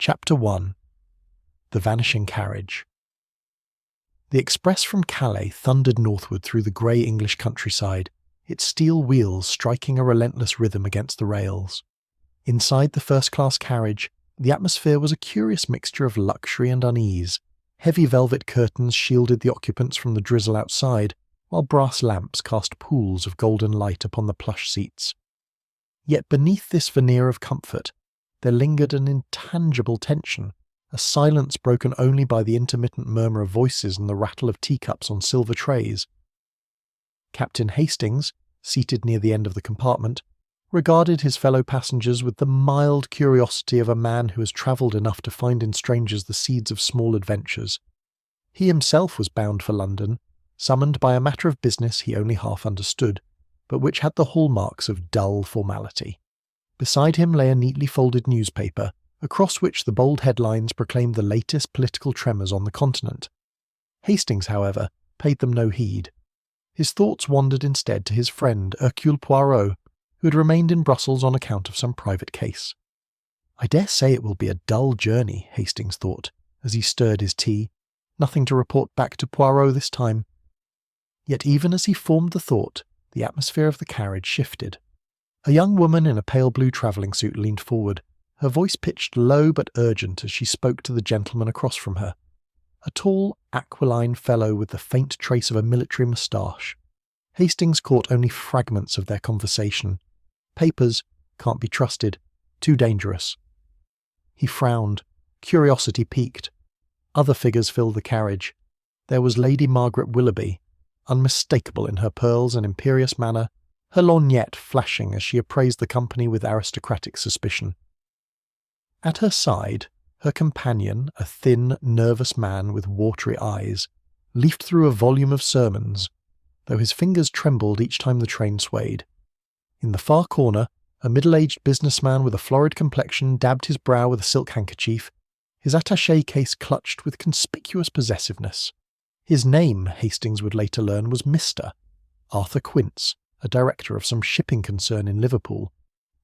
Chapter 1. The Vanishing Carriage. The express from Calais thundered northward through the grey English countryside, its steel wheels striking a relentless rhythm against the rails. Inside the first-class carriage, the atmosphere was a curious mixture of luxury and unease. Heavy velvet curtains shielded the occupants from the drizzle outside, while brass lamps cast pools of golden light upon the plush seats. Yet beneath this veneer of comfort, there lingered an intangible tension, a silence broken only by the intermittent murmur of voices and the rattle of teacups on silver trays. Captain Hastings, seated near the end of the compartment, regarded his fellow passengers with the mild curiosity of a man who has travelled enough to find in strangers the seeds of small adventures. He himself was bound for London, summoned by a matter of business he only half understood, but which had the hallmarks of dull formality. Beside him lay a neatly folded newspaper, across which the bold headlines proclaimed the latest political tremors on the continent. Hastings, however, paid them no heed. His thoughts wandered instead to his friend Hercule Poirot, who had remained in Brussels on account of some private case. "I dare say it will be a dull journey," Hastings thought, as he stirred his tea. Nothing to report back to Poirot this time. Yet even as he formed the thought, the atmosphere of the carriage shifted. A young woman in a pale blue travelling suit leaned forward, her voice pitched low but urgent as she spoke to the gentleman across from her, a tall, aquiline fellow with the faint trace of a military moustache. Hastings caught only fragments of their conversation. Papers, can't be trusted, too dangerous. He frowned, curiosity piqued. Other figures filled the carriage. There was Lady Margaret Willoughby, unmistakable in her pearls and imperious manner, her lorgnette flashing as she appraised the company with aristocratic suspicion. At her side, her companion, a thin, nervous man with watery eyes, leafed through a volume of sermons, though his fingers trembled each time the train swayed. In the far corner, a middle-aged businessman with a florid complexion dabbed his brow with a silk handkerchief, his attaché case clutched with conspicuous possessiveness. His name, Hastings would later learn, was Mr. Arthur Quince, a director of some shipping concern in Liverpool.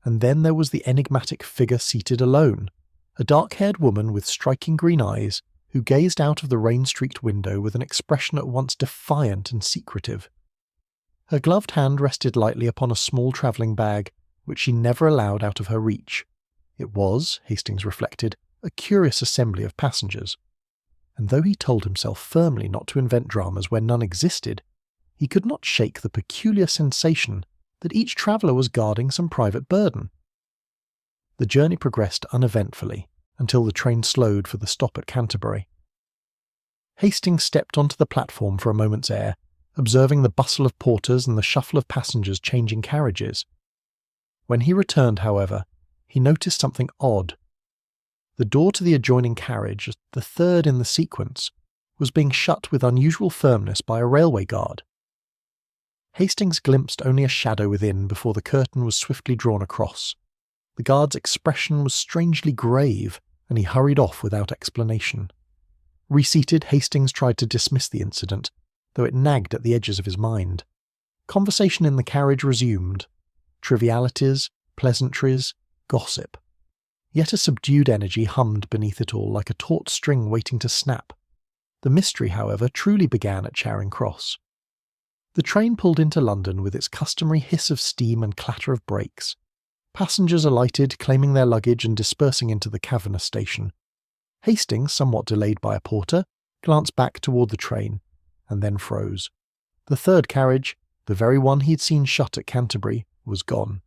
And then there was the enigmatic figure seated alone, a dark-haired woman with striking green eyes, who gazed out of the rain-streaked window with an expression at once defiant and secretive. Her gloved hand rested lightly upon a small travelling bag, which she never allowed out of her reach. It was, Hastings reflected, a curious assembly of passengers. And though he told himself firmly not to invent dramas where none existed, he could not shake the peculiar sensation that each traveller was guarding some private burden. The journey progressed uneventfully until the train slowed for the stop at Canterbury. Hastings stepped onto the platform for a moment's air, observing the bustle of porters and the shuffle of passengers changing carriages. When he returned, however, he noticed something odd. The door to the adjoining carriage, the third in the sequence, was being shut with unusual firmness by a railway guard. Hastings glimpsed only a shadow within before the curtain was swiftly drawn across. The guard's expression was strangely grave, and he hurried off without explanation. Reseated, Hastings tried to dismiss the incident, though it nagged at the edges of his mind. Conversation in the carriage resumed. Trivialities, pleasantries, gossip. Yet a subdued energy hummed beneath it all like a taut string waiting to snap. The mystery, however, truly began at Charing Cross. The train pulled into London with its customary hiss of steam and clatter of brakes. Passengers alighted, claiming their luggage and dispersing into the cavernous station. Hastings, somewhat delayed by a porter, glanced back toward the train, and then froze. The third carriage, the very one he had seen shut at Canterbury, was gone.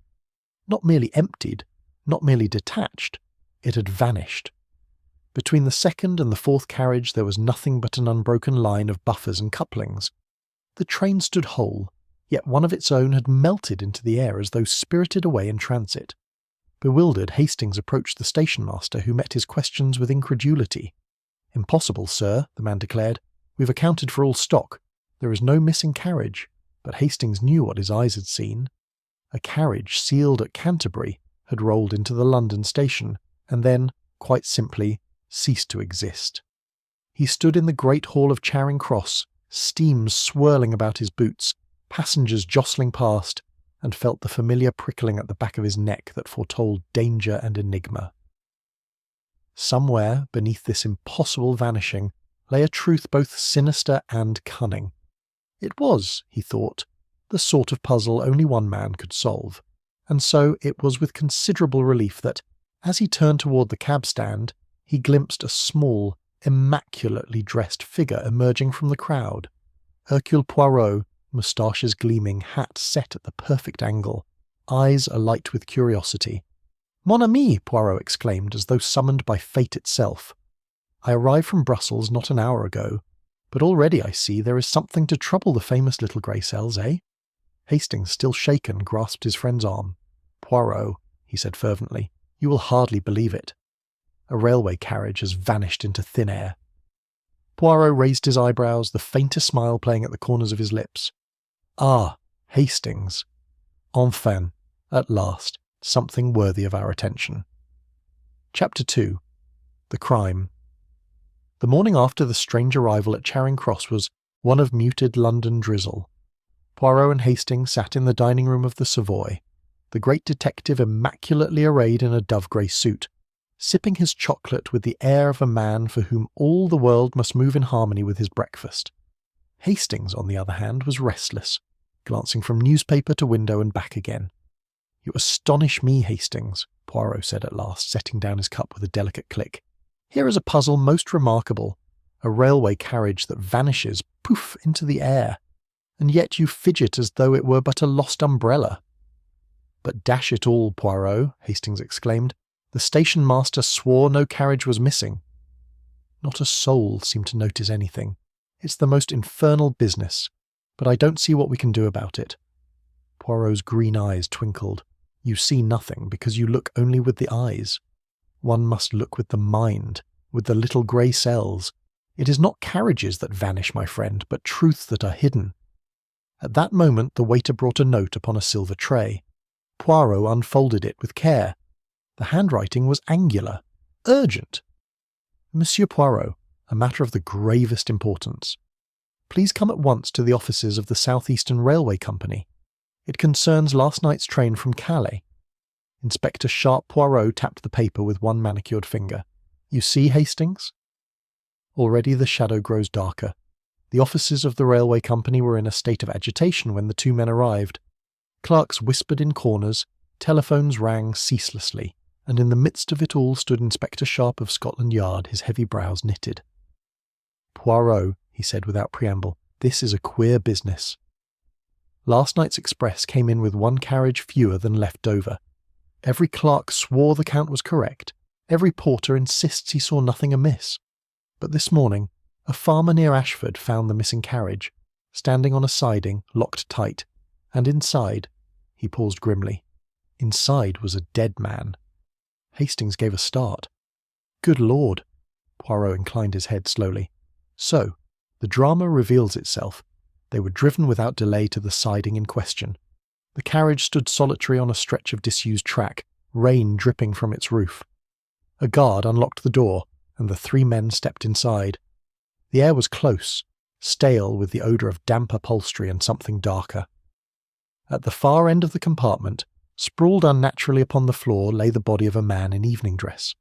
Not merely emptied, not merely detached, it had vanished. Between the second and the fourth carriage there was nothing but an unbroken line of buffers and couplings. The train stood whole, yet one of its own had melted into the air as though spirited away in transit. Bewildered, Hastings approached the station-master, who met his questions with incredulity. "Impossible, sir," the man declared. "We've accounted for all stock. There is no missing carriage." But Hastings knew what his eyes had seen. A carriage sealed at Canterbury had rolled into the London station, and then, quite simply, ceased to exist. He stood in the great hall of Charing Cross, steam swirling about his boots, passengers jostling past, and felt the familiar prickling at the back of his neck that foretold danger and enigma. Somewhere beneath this impossible vanishing lay a truth both sinister and cunning. It was, he thought, the sort of puzzle only one man could solve, and so it was with considerable relief that, as he turned toward the cab stand, he glimpsed a small, immaculately dressed figure emerging from the crowd. Hercule Poirot, moustaches gleaming, hat set at the perfect angle, eyes alight with curiosity. "Mon ami!" Poirot exclaimed, as though summoned by fate itself. "I arrived from Brussels not an hour ago, but already I see there is something to trouble the famous little grey cells, eh?" Hastings, still shaken, grasped his friend's arm. "Poirot," he said fervently, "you will hardly believe it. A railway carriage has vanished into thin air." Poirot raised his eyebrows, the faintest smile playing at the corners of his lips. "Ah, Hastings. Enfin, at last, something worthy of our attention." Chapter 2. The Crime. The morning after the strange arrival at Charing Cross was one of muted London drizzle. Poirot and Hastings sat in the dining-room of the Savoy, the great detective immaculately arrayed in a dove-grey suit, sipping his chocolate with the air of a man for whom all the world must move in harmony with his breakfast. Hastings, on the other hand, was restless, glancing from newspaper to window and back again. "You astonish me, Hastings," Poirot said at last, setting down his cup with a delicate click. "Here is a puzzle most remarkable, a railway carriage that vanishes, poof, into the air, and yet you fidget as though it were but a lost umbrella." "But dash it all, Poirot," Hastings exclaimed, "the station-master swore no carriage was missing." "Not a soul seemed to notice anything. It's the most infernal business, but I don't see what we can do about it." Poirot's green eyes twinkled. "You see nothing because you look only with the eyes. One must look with the mind, with the little grey cells. It is not carriages that vanish, my friend, but truths that are hidden." At that moment the waiter brought a note upon a silver tray. Poirot unfolded it with care. The handwriting was angular, urgent. "Monsieur Poirot, a matter of the gravest importance. Please come at once to the offices of the South Eastern Railway Company. It concerns last night's train from Calais." Inspector Sharp Poirot tapped the paper with one manicured finger. "You see, Hastings?" Already the shadow grows darker. The offices of the railway company were in a state of agitation when the two men arrived. Clerks whispered in corners, telephones rang ceaselessly, and in the midst of it all stood Inspector Sharp of Scotland Yard, his heavy brows knitted. "Poirot," he said without preamble, "this is a queer business. Last night's express came in with one carriage fewer than left Dover. Every clerk swore the count was correct. Every porter insists he saw nothing amiss. But this morning, a farmer near Ashford found the missing carriage, standing on a siding, locked tight, and inside," he paused grimly, "inside was a dead man." Hastings gave a start. "Good Lord!" Poirot inclined his head slowly. "So, the drama reveals itself. They were driven without delay to the siding in question. The carriage stood solitary on a stretch of disused track, rain dripping from its roof. A guard unlocked the door, and the three men stepped inside. The air was close, stale with the odour of damp upholstery and something darker. At the far end of the compartment, sprawled unnaturally upon the floor, lay the body of a man in evening dress.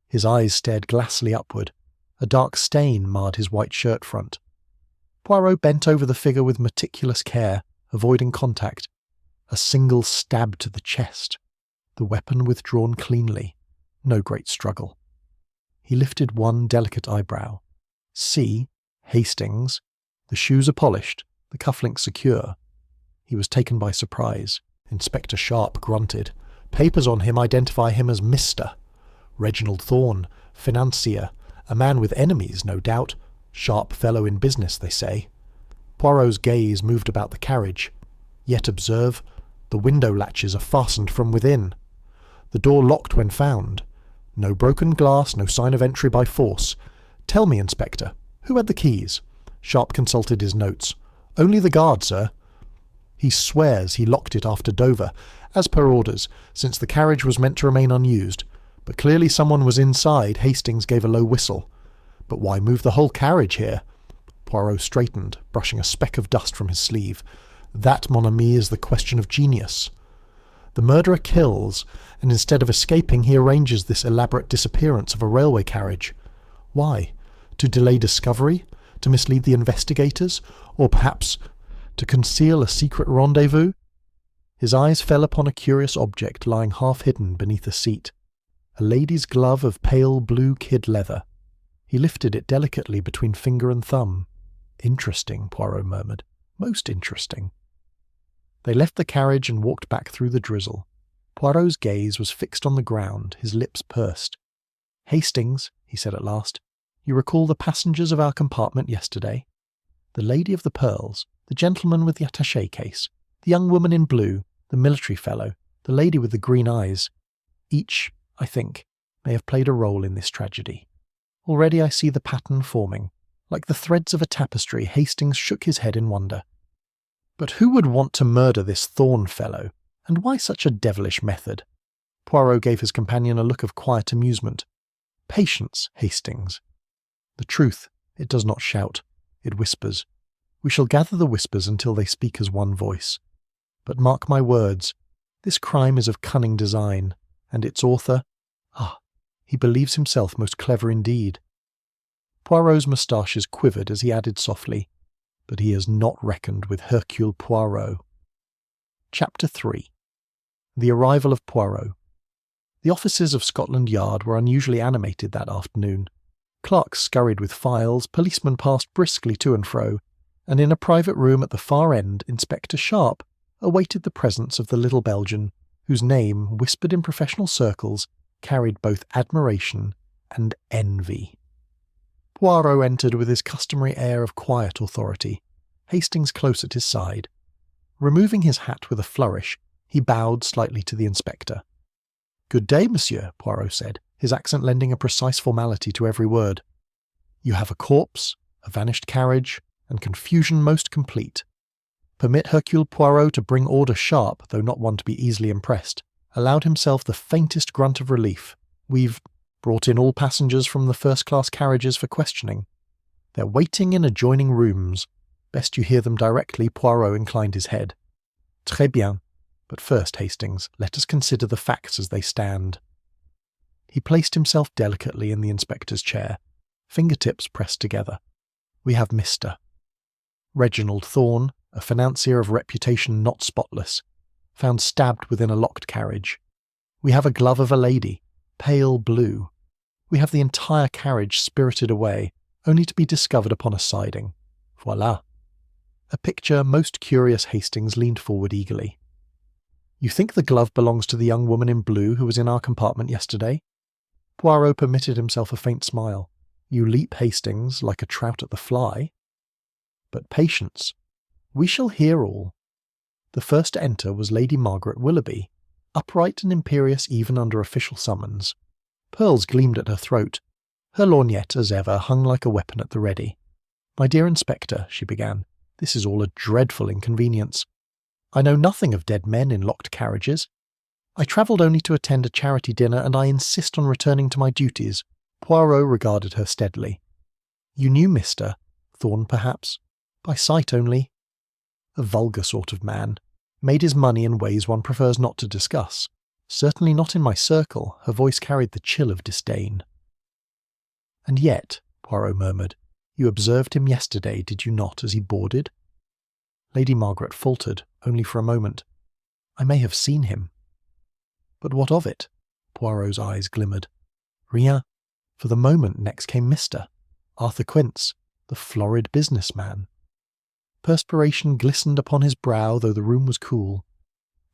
His eyes stared glassily upward. A dark stain marred his white shirt front. Poirot bent over the figure with meticulous care, avoiding contact. A single stab to the chest. The weapon withdrawn cleanly. No great struggle. He lifted one delicate eyebrow. "See, Hastings, the shoes are polished, the cufflinks secure." He was taken by surprise. Inspector Sharp grunted. "Papers on him identify him as Mr. Reginald Thorne, financier, a man with enemies, no doubt. Sharp fellow in business, they say." Poirot's gaze moved about the carriage. "Yet observe, the window latches are fastened from within. The door locked when found. No broken glass, no sign of entry by force. Tell me, Inspector, who had the keys?" Sharp consulted his notes. "Only the guard, sir." "He swears he locked it after Dover, as per orders, since the carriage was meant to remain unused. But clearly someone was inside." Hastings gave a low whistle. "But why move the whole carriage here?" Poirot straightened, brushing a speck of dust from his sleeve. "That, mon ami, is the question of genius." The murderer kills, and instead of escaping, he arranges this elaborate disappearance of a railway carriage. Why? To delay discovery? To mislead the investigators? Or perhaps to conceal a secret rendezvous? His eyes fell upon a curious object lying half-hidden beneath a seat. A lady's glove of pale blue kid leather. He lifted it delicately between finger and thumb. Interesting, Poirot murmured. Most interesting. They left the carriage and walked back through the drizzle. Poirot's gaze was fixed on the ground, his lips pursed. "Hastings," he said at last, "you recall the passengers of our compartment yesterday? The lady of the pearls, the gentleman with the attaché case, the young woman in blue, the military fellow, the lady with the green eyes. Each, I think, may have played a role in this tragedy. Already I see the pattern forming. Like the threads of a tapestry, Hastings shook his head in wonder. But who would want to murder this Thorn fellow? And why such a devilish method?" Poirot gave his companion a look of quiet amusement. "Patience, Hastings. The truth, it does not shout, it whispers. We shall gather the whispers until they speak as one voice. But mark my words, this crime is of cunning design, and its author, he believes himself most clever indeed." Poirot's moustaches quivered as he added softly, "But he has not reckoned with Hercule Poirot." Chapter 3. The arrival of Poirot. The offices of Scotland Yard were unusually animated that afternoon. Clerks scurried with files, policemen passed briskly to and fro, and in a private room at the far end, Inspector Sharp awaited the presence of the little Belgian, whose name, whispered in professional circles, carried both admiration and envy. Poirot entered with his customary air of quiet authority, Hastings close at his side. Removing his hat with a flourish, he bowed slightly to the inspector. "Good day, monsieur," Poirot said, his accent lending a precise formality to every word. "You have a corpse, a vanished carriage, and confusion most complete. Permit Hercule Poirot to bring order sharp, though not one to be easily impressed, allowed himself the faintest grunt of relief. We've brought in all passengers from the first-class carriages for questioning. They're waiting in adjoining rooms. Best you hear them directly." Poirot inclined his head. "Très bien. But first, Hastings, let us consider the facts as they stand." He placed himself delicately in the inspector's chair, fingertips pressed together. "We have Mr. Reginald Thorn, a financier of reputation not spotless, found stabbed within a locked carriage. We have a glove of a lady, pale blue. We have the entire carriage spirited away, only to be discovered upon a siding. Voilà." A picture most curious. Hastings leaned forward eagerly. "You think the glove belongs to the young woman in blue who was in our compartment yesterday?" Poirot permitted himself a faint smile. "You leap, Hastings, like a trout at the fly. But patience. We shall hear all. The first to enter was Lady Margaret Willoughby, upright and imperious even under official summons. Pearls gleamed at her throat. Her lorgnette, as ever, hung like a weapon at the ready. "My dear Inspector," she began, "this is all a dreadful inconvenience. I know nothing of dead men in locked carriages. I travelled only to attend a charity dinner, and I insist on returning to my duties." Poirot regarded her steadily. "You knew Mr. Thorn, perhaps? By sight only?" "A vulgar sort of man. Made his money in ways one prefers not to discuss. Certainly not in my circle." Her voice carried the chill of disdain. "And yet," Poirot murmured, "you observed him yesterday, did you not, as he boarded?" Lady Margaret faltered, only for a moment. "I may have seen him." "But what of it?" Poirot's eyes glimmered. "Rien. For the moment next came Mr. Arthur Quince, the florid businessman. Perspiration glistened upon his brow, though the room was cool.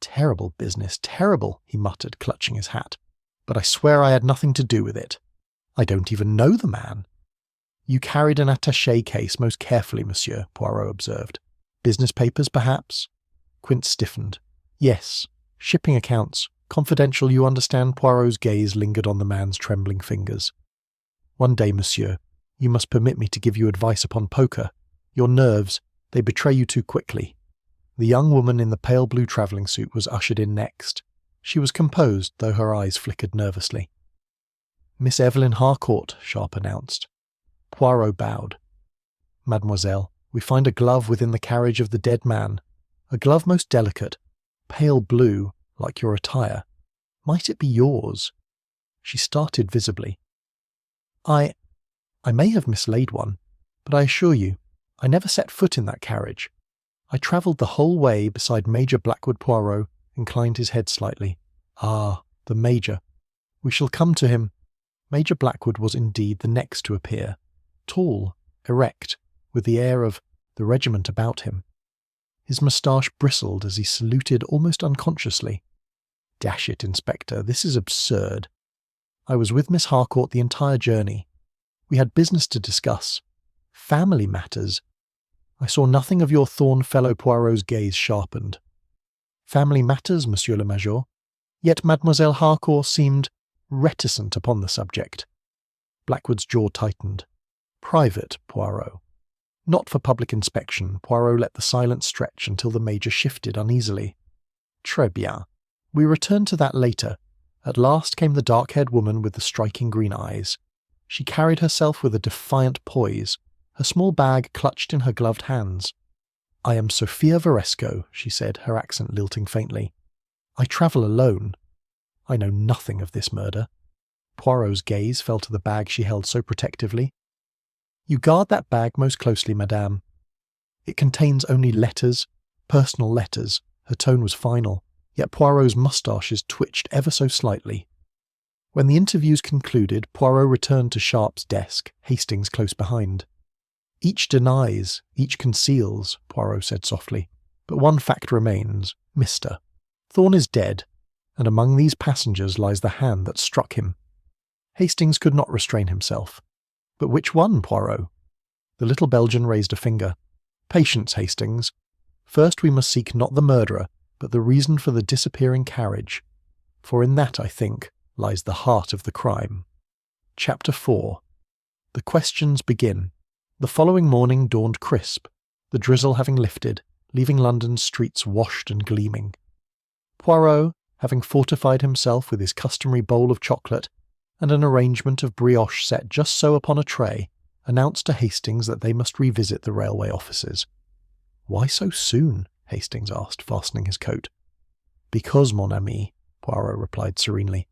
"Terrible business, terrible," he muttered, clutching his hat. "But I swear I had nothing to do with it. I don't even know the man." "You carried an attaché case most carefully, monsieur," Poirot observed. "Business papers, perhaps?" Quince stiffened. "Yes. Shipping accounts. Confidential, you understand." Poirot's gaze lingered on the man's trembling fingers. "One day, monsieur, you must permit me to give you advice upon poker. Your nerves, they betray you too quickly." The young woman in the pale blue travelling suit was ushered in next. She was composed, though her eyes flickered nervously. "Miss Evelyn Harcourt," Sharp announced. Poirot bowed. "Mademoiselle, we find a glove within the carriage of the dead man. A glove most delicate, pale blue, like your attire. Might it be yours? She started visibly. I may have mislaid one, but I assure you, I never set foot in that carriage. I travelled the whole way beside Major Blackwood Poirot, inclined his head slightly. Ah, the Major. We shall come to him. Major Blackwood was indeed the next to appear, tall, erect, with the air of the regiment about him. His moustache bristled as he saluted almost unconsciously. Dash it, Inspector, this is absurd. I was with Miss Harcourt the entire journey. We had business to discuss. Family matters. I saw nothing of your thorn fellow Poirot's gaze sharpened. Family matters, Monsieur le Major. Yet Mademoiselle Harcourt seemed reticent upon the subject. Blackwood's jaw tightened. Private, Poirot. Not for public inspection. Poirot let the silence stretch until the Major shifted uneasily. Très bien. We returned to that later. At last came the dark-haired woman with the striking green eyes. She carried herself with a defiant poise, her small bag clutched in her gloved hands. I am Sophia Varesco, she said, her accent lilting faintly. I travel alone. I know nothing of this murder. Poirot's gaze fell to the bag she held so protectively. You guard that bag most closely, madame. It contains only letters, personal letters. Her tone was final, yet Poirot's moustaches twitched ever so slightly. When the interviews concluded, Poirot returned to Sharpe's desk, Hastings close behind. Each denies, each conceals, Poirot said softly. But one fact remains, Mr. Thorn is dead, and among these passengers lies the hand that struck him. Hastings could not restrain himself. But which one, Poirot? The little Belgian raised a finger. Patience, Hastings. First we must seek not the murderer, but the reason for the disappearing carriage. For in that, I think, lies the heart of the crime. Chapter 4. The questions begin. The following morning dawned crisp, the drizzle having lifted, leaving London's streets washed and gleaming. Poirot, having fortified himself with his customary bowl of chocolate and an arrangement of brioche set just so upon a tray, announced to Hastings that they must revisit the railway offices. Why so soon? Hastings asked, fastening his coat. Because, mon ami, Poirot replied serenely,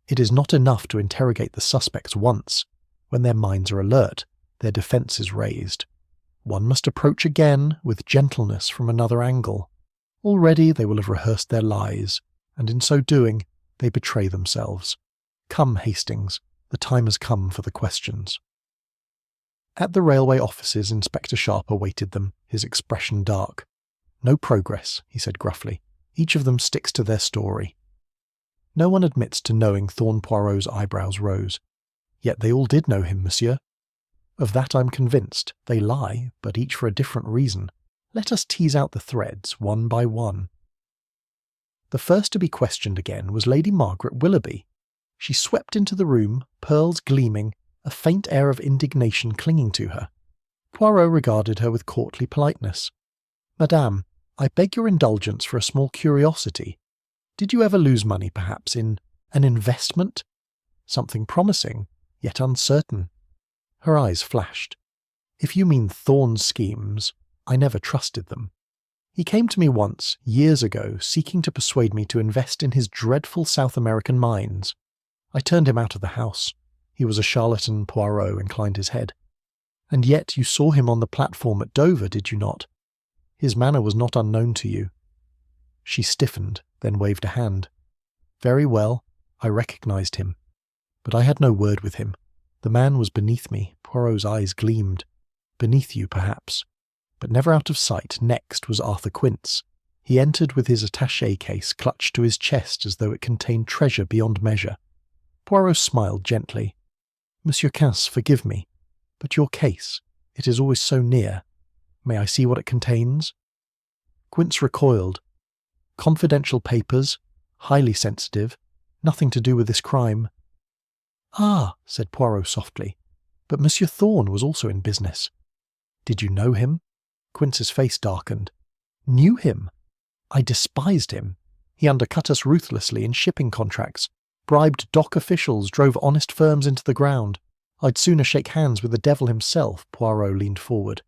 it is not enough to interrogate the suspects once. When their minds are alert, their defence is raised. One must approach again with gentleness from another angle. Already they will have rehearsed their lies, and in so doing, they betray themselves. Come, Hastings, the time has come for the questions. At the railway offices, Inspector Sharpe awaited them, his expression dark. No progress, he said gruffly. Each of them sticks to their story. No one admits to knowing Thorn Poirot's eyebrows rose. Yet they all did know him, monsieur. Of that I'm convinced. They lie, but each for a different reason. Let us tease out the threads, one by one. The first to be questioned again was Lady Margaret Willoughby. She swept into the room, pearls gleaming, a faint air of indignation clinging to her. Poirot regarded her with courtly politeness. Madame, I beg your indulgence for a small curiosity. Did you ever lose money, perhaps, in an investment? Something promising, yet uncertain. Her eyes flashed. If you mean Thorn's schemes, I never trusted them. He came to me once, years ago, seeking to persuade me to invest in his dreadful South American mines. I turned him out of the house. He was a charlatan. Poirot inclined his head. And yet you saw him on the platform at Dover, did you not? His manner was not unknown to you. She stiffened, then waved a hand. Very well, I recognized him. But I had no word with him. The man was beneath me. Poirot's eyes gleamed. Beneath you, perhaps. But never out of sight. Next was Arthur Quince. He entered with his attaché case clutched to his chest as though it contained treasure beyond measure. Poirot smiled gently. Monsieur Quince, forgive me. But your case, it is always so near. May I see what it contains? Quince recoiled. Confidential papers, highly sensitive, nothing to do with this crime. Ah, said Poirot softly, but Monsieur Thorn was also in business. Did you know him? Quince's face darkened. Knew him? I despised him. He undercut us ruthlessly in shipping contracts, bribed dock officials, drove honest firms into the ground. I'd sooner shake hands with the devil himself. Poirot leaned forward.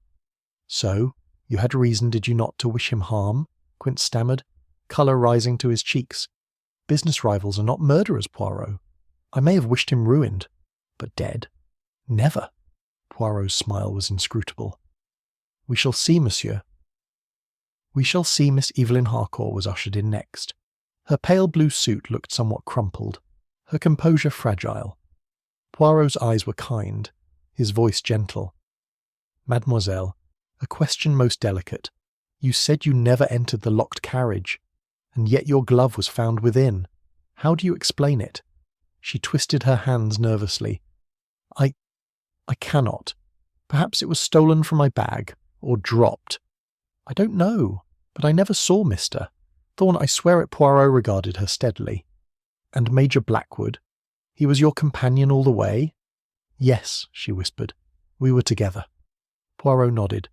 So, you had reason, did you not, to wish him harm? Quince stammered, colour rising to his cheeks. Business rivals are not murderers, Poirot. I may have wished him ruined, but dead? Never. Poirot's smile was inscrutable. We shall see, monsieur. We shall see Miss Evelyn Harcourt was ushered in next. Her pale blue suit looked somewhat crumpled, her composure fragile. Poirot's eyes were kind, his voice gentle. Mademoiselle, a question most delicate. You said you never entered the locked carriage, and yet your glove was found within. How do you explain it? She twisted her hands nervously. I cannot. Perhaps it was stolen from my bag, or dropped. I don't know, but I never saw Mr. Thorn, I swear it. Poirot regarded her steadily. And Major Blackwood? He was your companion all the way? Yes, she whispered. We were together. Poirot nodded.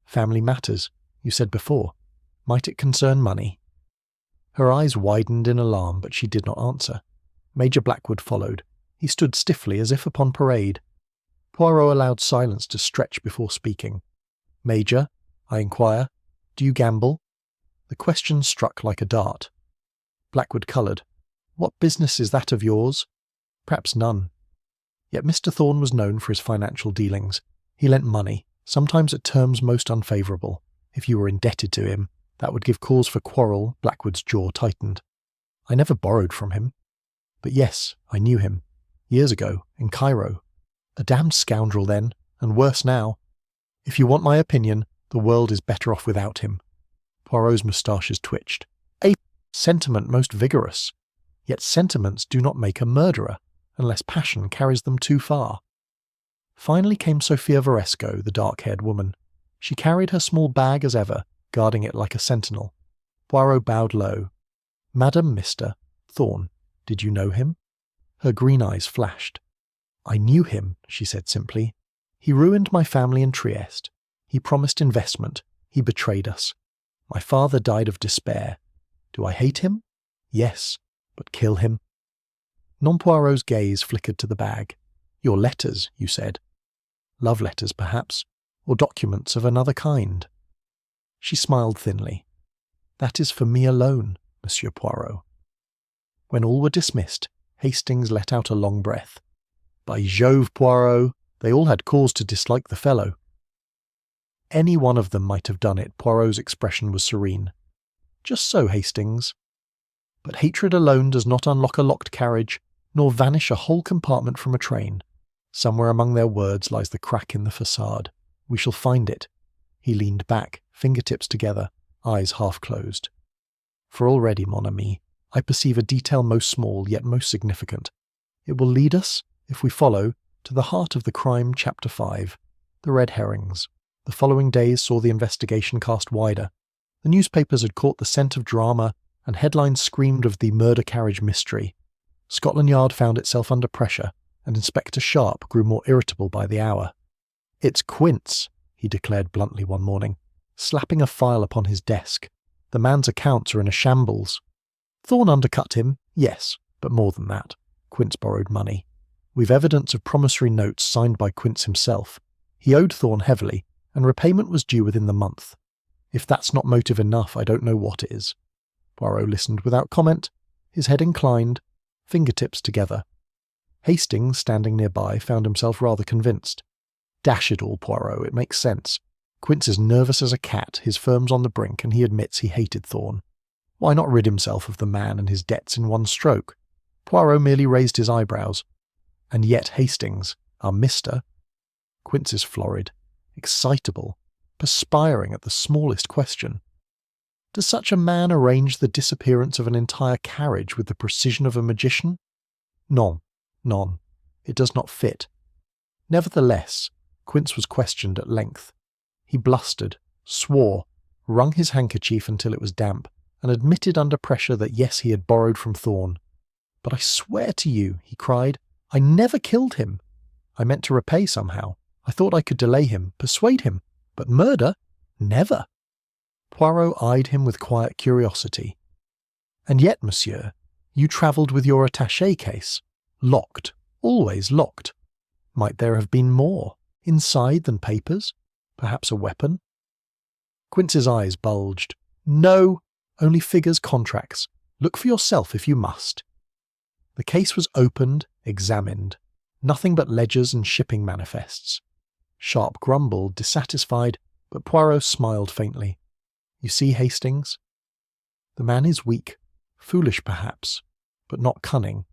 Family matters, you said before. Might it concern money? Her eyes widened in alarm, but she did not answer. Major Blackwood followed. He stood stiffly as if upon parade. Poirot allowed silence to stretch before speaking. Major, I inquire, do you gamble? The question struck like a dart. Blackwood coloured. What business is that of yours? Perhaps none. Yet Mr. Thorn was known for his financial dealings. He lent money, sometimes at terms most unfavourable. If you were indebted to him, that would give cause for quarrel. Blackwood's jaw tightened. I never borrowed from him. But yes, I knew him. Years ago, in Cairo. A damned scoundrel then, and worse now. If you want my opinion, the world is better off without him. Poirot's moustaches twitched. A sentiment most vigorous. Yet sentiments do not make a murderer, unless passion carries them too far. Finally came Sophia Varesco, the dark-haired woman. She carried her small bag as ever, guarding it like a sentinel. Poirot bowed low. Madam, Mr. Thorn, did you know him? Her green eyes flashed. I knew him, she said simply. He ruined my family in Trieste. He promised investment. He betrayed us. My father died of despair. Do I hate him? Yes, but kill him? Poirot's gaze flickered to the bag. Your letters, you said. Love letters, perhaps, or documents of another kind. She smiled thinly. That is for me alone, Monsieur Poirot. When all were dismissed, Hastings let out a long breath. By Jove, Poirot, they all had cause to dislike the fellow. Any one of them might have done it. Poirot's expression was serene. Just so, Hastings. But hatred alone does not unlock a locked carriage, nor vanish a whole compartment from a train. Somewhere among their words lies the crack in the facade. We shall find it. He leaned back, fingertips together, eyes half closed. For already, mon ami, I perceive a detail most small yet most significant. It will lead us, if we follow, to the heart of the crime. Chapter 5. The red herrings. The following days saw the investigation cast wider. The newspapers had caught the scent of drama, and headlines screamed of the murder carriage mystery. Scotland Yard found itself under pressure, and Inspector Sharp grew more irritable by the hour. It's Quince, he declared bluntly one morning, slapping a file upon his desk. The man's accounts are in a shambles. Thorn undercut him, yes, but more than that. Quince borrowed money. We've evidence of promissory notes signed by Quince himself. He owed Thorn heavily, and repayment was due within the month. If that's not motive enough, I don't know what is. Poirot listened without comment, his head inclined, fingertips together. Hastings, standing nearby, found himself rather convinced. Dash it all, Poirot, it makes sense. Quince is nervous as a cat, his firm's on the brink, and he admits he hated Thorn. Why not rid himself of the man and his debts in one stroke? Poirot merely raised his eyebrows. And yet Hastings, our Mr. Quince is florid, excitable, perspiring at the smallest question. Does such a man arrange the disappearance of an entire carriage with the precision of a magician? Non. It does not fit. Nevertheless, Quince was questioned at length. He blustered, swore, wrung his handkerchief until it was damp, and admitted under pressure that yes, he had borrowed from Thorn. But I swear to you, he cried, I never killed him. I meant to repay somehow. I thought I could delay him, persuade him, but murder? Never. Poirot eyed him with quiet curiosity. And yet, monsieur, you travelled with your attaché case. Locked, always locked. Might there have been more, inside than papers? Perhaps a weapon? Quince's eyes bulged. No, only figures, contracts. Look for yourself if you must." The case was opened, examined. Nothing but ledgers and shipping manifests. Sharp grumbled, dissatisfied, but Poirot smiled faintly. "You see, Hastings? The man is weak, foolish perhaps, but not cunning.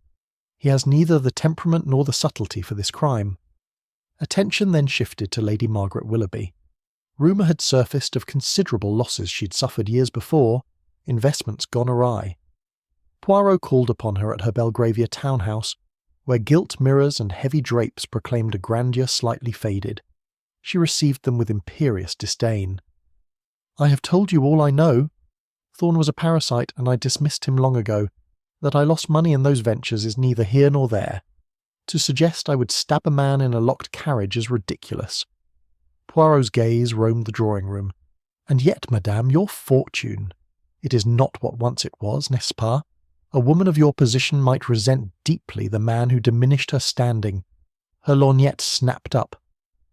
He has neither the temperament nor the subtlety for this crime." Attention then shifted to Lady Margaret Willoughby. Rumour had surfaced of considerable losses she'd suffered years before, investments gone awry. Poirot called upon her at her Belgravia townhouse, where gilt mirrors and heavy drapes proclaimed a grandeur slightly faded. She received them with imperious disdain. "I have told you all I know. Thorn was a parasite, and I dismissed him long ago. That I lost money in those ventures is neither here nor there. To suggest I would stab a man in a locked carriage is ridiculous." Poirot's gaze roamed the drawing-room. "And yet, madame, your fortune. It is not what once it was, n'est-ce pas? A woman of your position might resent deeply the man who diminished her standing." Her lorgnette snapped up.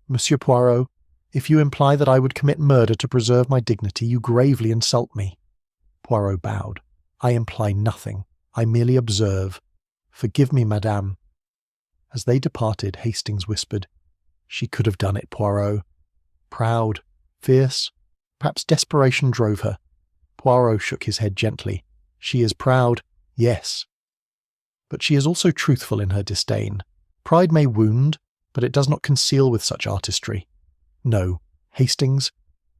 "Monsieur Poirot, if you imply that I would commit murder to preserve my dignity, you gravely insult me." Poirot bowed. "I imply nothing. I merely observe. Forgive me, madame." As they departed, Hastings whispered, "She could have done it, Poirot. Proud, fierce, perhaps desperation drove her." Poirot shook his head gently. "She is proud, yes. But she is also truthful in her disdain. Pride may wound, but it does not conceal with such artistry. No, Hastings,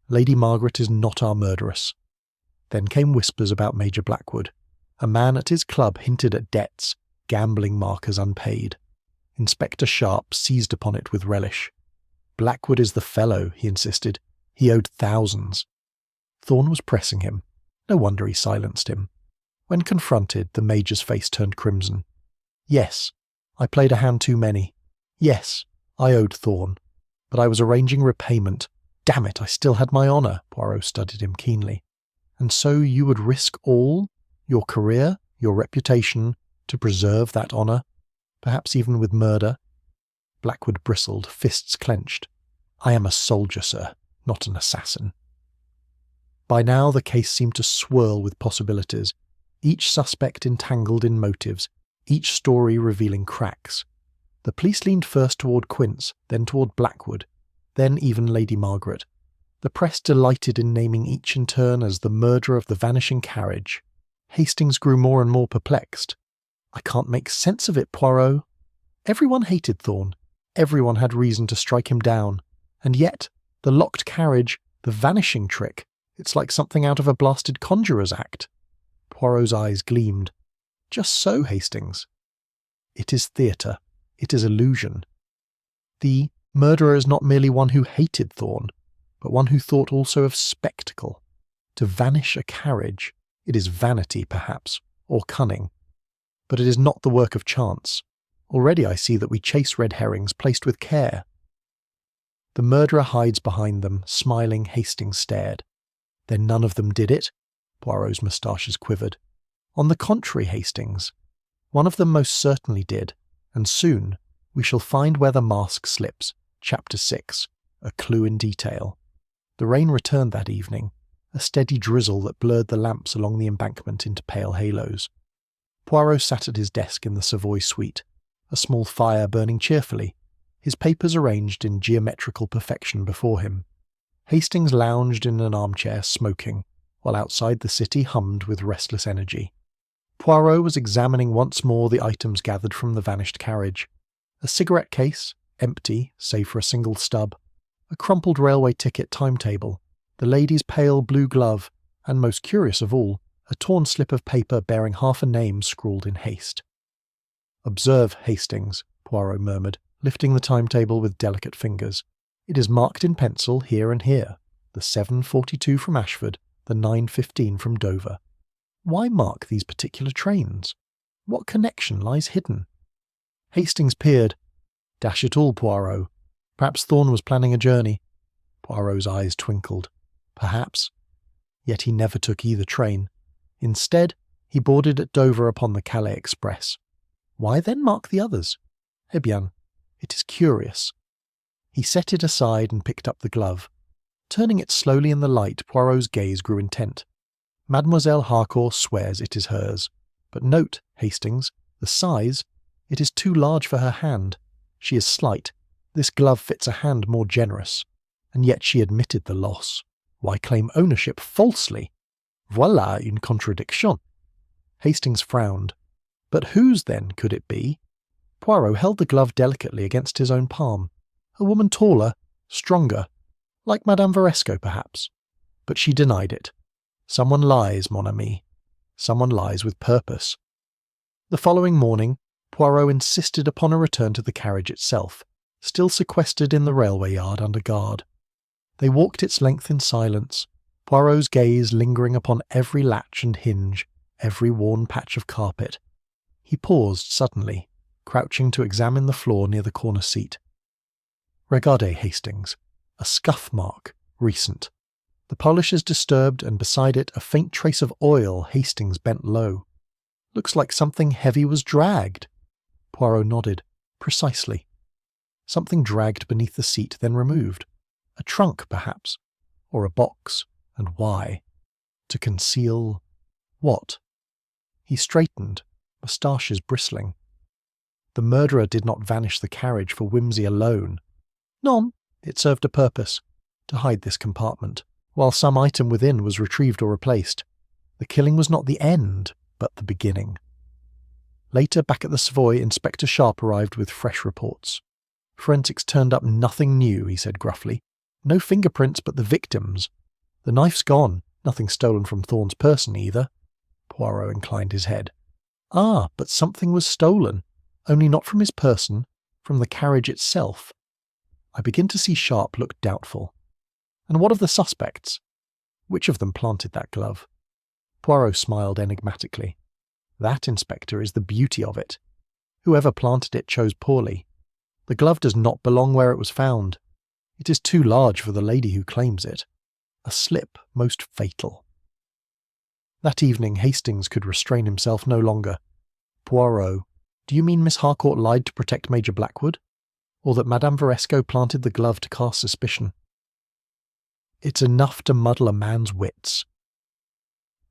Lady Margaret is not our murderess." Then came whispers about Major Blackwood. A man at his club hinted at debts, gambling markers unpaid. Inspector Sharp seized upon it with relish. "Blackwood is the fellow," he insisted. "He owed thousands." Thorn was pressing him. No wonder he silenced him. When confronted, the Major's face turned crimson. "Yes, I played a hand too many. Yes, I owed Thorn. But I was arranging repayment. Damn it, I still had my honour." Poirot studied him keenly. "And so you would risk all, your career, your reputation, to preserve that honour? Perhaps even with murder?" Blackwood bristled, fists clenched. "I am a soldier, sir, not an assassin." By now the case seemed to swirl with possibilities, each suspect entangled in motives, each story revealing cracks. The police leaned first toward Quince, then toward Blackwood, then even Lady Margaret. The press delighted in naming each in turn as the murderer of the vanishing carriage. Hastings grew more and more perplexed. "I can't make sense of it, Poirot. Everyone hated Thorn. Everyone had reason to strike him down. And yet, the locked carriage, the vanishing trick, it's like something out of a blasted conjurer's act." Poirot's eyes gleamed. "Just so, Hastings. It is theatre. It is illusion. The murderer is not merely one who hated Thorn, but one who thought also of spectacle. To vanish a carriage, it is vanity, perhaps, or cunning. But it is not the work of chance. Already I see that we chase red herrings placed with care." The murderer hides behind them, smiling. Hastings stared. "Then none of them did it?" Poirot's moustaches quivered. "On the contrary, Hastings. One of them most certainly did, and soon we shall find where the mask slips. Chapter 6. A clue in detail." The rain returned that evening, a steady drizzle that blurred the lamps along the embankment into pale halos. Poirot sat at his desk in the Savoy suite, a small fire burning cheerfully, his papers arranged in geometrical perfection before him. Hastings lounged in an armchair, smoking, while outside the city hummed with restless energy. Poirot was examining once more the items gathered from the vanished carriage. A cigarette case, empty save for a single stub, a crumpled railway ticket timetable, the lady's pale blue glove, and most curious of all, a torn slip of paper bearing half a name scrawled in haste. "Observe, Hastings," Poirot murmured, lifting the timetable with delicate fingers. "It is marked in pencil here and here, the 7:42 from Ashford, the 9:15 from Dover. Why mark these particular trains? What connection lies hidden?" Hastings peered. "Dash it all, Poirot. Perhaps Thorn was planning a journey." Poirot's eyes twinkled. Perhaps. Yet he never took either train. Instead, he boarded at Dover upon the Calais Express. Why then mark the others? Eh bien, it is curious. He set it aside and picked up the glove. Turning it slowly in the light, Poirot's gaze grew intent. Mademoiselle Harcourt swears it is hers. But note, Hastings, the size. It is too large for her hand. She is slight. This glove fits a hand more generous. And yet she admitted the loss. Why claim ownership falsely? Voilà une contradiction. Hastings frowned. But whose, then, could it be? Poirot held the glove delicately against his own palm. A woman taller, stronger, like Madame Varesco, perhaps. But she denied it. Someone lies, mon ami. Someone lies with purpose. The following morning, Poirot insisted upon a return to the carriage itself, still sequestered in the railway yard under guard. They walked its length in silence, Poirot's gaze lingering upon every latch and hinge, every worn patch of carpet. He paused suddenly, crouching to examine the floor near the corner seat. Regardez, Hastings. A scuff mark, recent. The polish is disturbed, and beside it a faint trace of oil. Hastings bent low. Looks like something heavy was dragged. Poirot nodded. Precisely. Something dragged beneath the seat, then removed. A trunk, perhaps. Or a box. And why? To conceal what? He straightened, moustaches bristling. The murderer did not vanish the carriage for whimsy alone. Non, it served a purpose, to hide this compartment, while some item within was retrieved or replaced. The killing was not the end, but the beginning. Later, back at the Savoy, Inspector Sharp arrived with fresh reports. Forensics turned up nothing new, he said gruffly. No fingerprints but the victim's. The knife's gone, nothing stolen from Thorne's person either. Poirot inclined his head. Ah, but something was stolen, only not from his person, from the carriage itself. I begin to see Sharp look doubtful. And what of the suspects? Which of them planted that glove? Poirot smiled enigmatically. That, Inspector, is the beauty of it. Whoever planted it chose poorly. The glove does not belong where it was found. It is too large for the lady who claims it. A slip most fatal. That evening Hastings could restrain himself no longer. Poirot, do you mean Miss Harcourt lied to protect Major Blackwood? Or that Madame Varesco planted the glove to cast suspicion? It's enough to muddle a man's wits.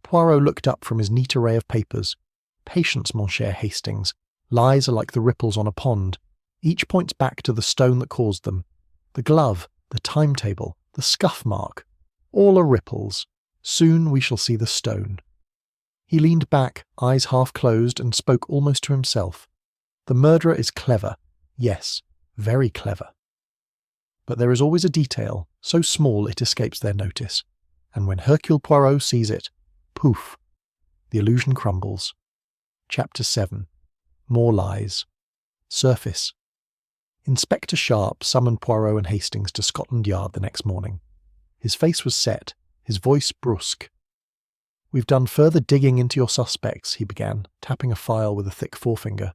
Poirot looked up from his neat array of papers. Patience, mon cher Hastings. Lies are like the ripples on a pond. Each points back to the stone that caused them. The glove, the timetable, the scuff mark. All are ripples. Soon we shall see the stone. He leaned back, eyes half closed, and spoke almost to himself. The murderer is clever. Yes, very clever. But there is always a detail, so small it escapes their notice. And when Hercule Poirot sees it, poof, the illusion crumbles. Chapter 7. More lies. Surface. Inspector Sharp summoned Poirot and Hastings to Scotland Yard the next morning. His face was set, his voice brusque. We've done further digging into your suspects, he began, tapping a file with a thick forefinger.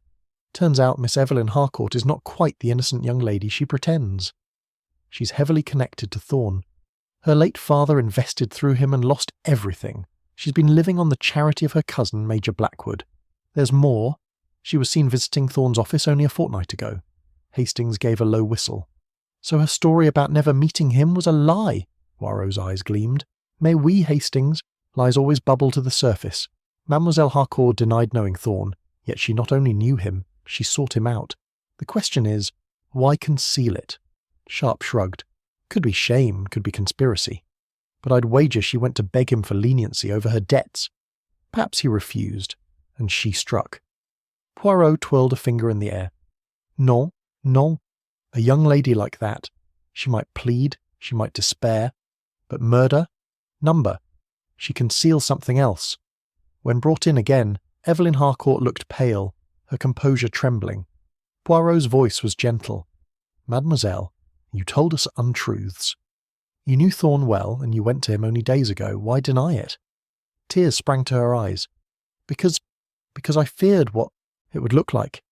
Turns out Miss Evelyn Harcourt is not quite the innocent young lady she pretends. She's heavily connected to Thorne. Her late father invested through him and lost everything. She's been living on the charity of her cousin, Major Blackwood. There's more. She was seen visiting Thorne's office only a fortnight ago. Hastings gave a low whistle. So her story about never meeting him was a lie. Poirot's eyes gleamed. Mais oui, Hastings. Lies always bubble to the surface. Mademoiselle Harcourt denied knowing Thorne, yet she not only knew him, she sought him out. The question is, why conceal it? Sharp shrugged. Could be shame, could be conspiracy. But I'd wager she went to beg him for leniency over her debts. Perhaps he refused, and she struck. Poirot twirled a finger in the air. Non, non. A young lady like that. She might plead, she might despair. But murder? Number. She conceals something else. When brought in again, Evelyn Harcourt looked pale, her composure trembling. Poirot's voice was gentle. Mademoiselle, you told us untruths. You knew Thorne well, and you went to him only days ago. Why deny it? Tears sprang to her eyes. Because I feared what it would look like.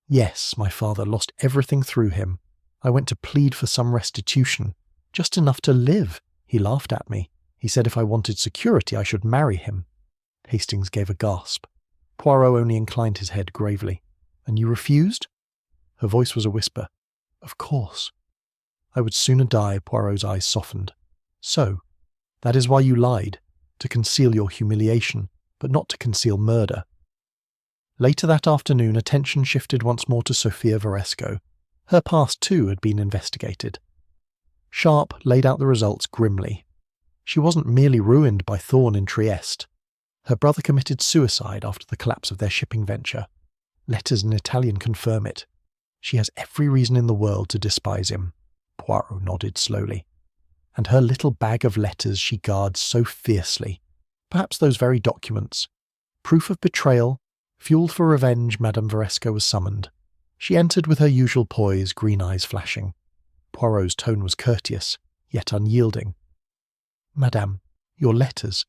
Yes, my father lost everything through him. I went to plead for some restitution, just enough to live. He laughed at me. He said if I wanted security, I should marry him. Hastings gave a gasp. Poirot only inclined his head gravely. And you refused? Her voice was a whisper. Of course. I would sooner die. Poirot's eyes softened. So, that is why you lied, to conceal your humiliation, but not to conceal murder. Later that afternoon, attention shifted once more to Sophia Varesco. Her past, too, had been investigated. Sharp laid out the results grimly. She wasn't merely ruined by Thorn in Trieste. Her brother committed suicide after the collapse of their shipping venture. Letters in Italian confirm it. She has every reason in the world to despise him. Poirot nodded slowly. And her little bag of letters she guards so fiercely. Perhaps those very documents. Proof of betrayal, fuel for revenge. Madame Varesco was summoned. She entered with her usual poise, green eyes flashing. Poirot's tone was courteous, yet unyielding. "Madame, your letters.